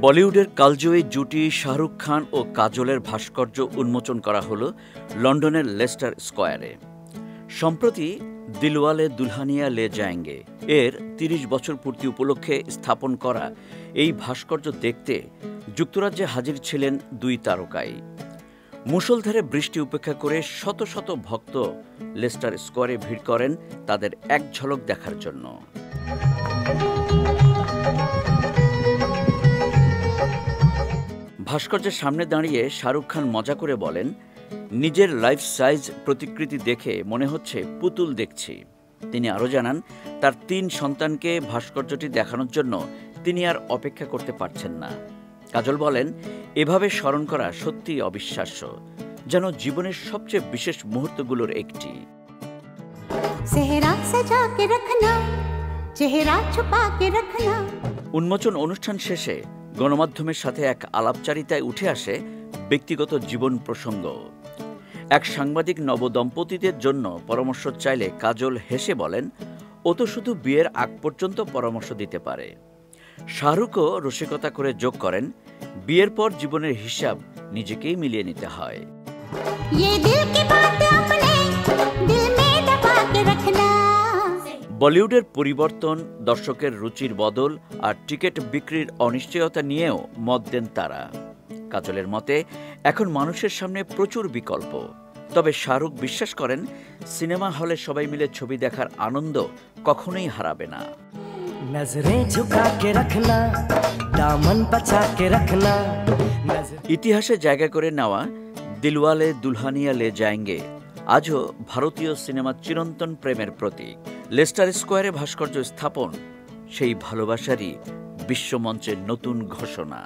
বলিউডের কালজয়ী জুটি শাহরুখ খান ও কাজলের ভাস্কর্য উন্মোচন করা হলো লন্ডনের লেস্টার স্কয়ারে। সম্প্রতি দিলওয়ালে দুলহানিয়া লে যায়েঙ্গে এর ৩০ বছর পূর্তি উপলক্ষে স্থাপন করা এই ভাস্কর্য দেখতে যুক্তরাজ্যে হাজির ছিলেন দুই তারকাই। মুষলধারে বৃষ্টি উপেক্ষা করে শত শত ভক্ত লেস্টার স্কয়ারে ভিড় করেন তাদের এক ঝলক দেখার জন্য। ভাস্কর্যের সামনে দাঁড়িয়ে শাহরুখ খান মজা করে বলেন, নিজের লাইফ সাইজ প্রতিকৃতি দেখে মনে হচ্ছে পুতুল দেখছি। তিনি আরও জানান, তার ৩ সন্তানকে ভাস্কর্যটি দেখানোর জন্য তিনি আর অপেক্ষা করতে পারছেন না। কাজল বলেন, এভাবে স্মরণ করা সত্যিই অবিশ্বাস্য, যেন জীবনের সবচেয়ে বিশেষ মুহূর্তগুলোর একটি। উন্মোচন অনুষ্ঠান শেষে গণমাধ্যমের সাথে এক আলাপচারিতায় উঠে আসে ব্যক্তিগত জীবন প্রসঙ্গ। এক সাংবাদিক নবদম্পতিদের জন্য পরামর্শ চাইলে কাজল হেসে বলেন, ও তো শুধু বিয়ের আগ পর্যন্ত পরামর্শ দিতে পারে। শাহরুখও রসিকতা করে যোগ করেন, বিয়ের পর জীবনের হিসাব নিজেকেই মিলিয়ে নিতে হয়। বলিউডের পরিবর্তন, দর্শকের রুচির বদল আর টিকিট বিক্রির অনিশ্চয়তা নিয়েও মত দেন তারা। কাজলের মতে, এখন মানুষের সামনে প্রচুর বিকল্প, তবে শাহরুখ বিশ্বাস করেন সিনেমা হলে সবাই মিলে ছবি দেখার আনন্দ কখনোই হারাবে না। ইতিহাসে জায়গা করে নেওয়া দিলওয়ালে দুলহানিয়া লে যায়েঙ্গে আজও ভারতীয় সিনেমার চিরন্তন প্রেমের প্রতীক। লেস্টার স্কয়ারে ভাস্কর্য স্থাপন সেই ভালোবাসারই বিশ্বমঞ্চের নতুন ঘোষণা।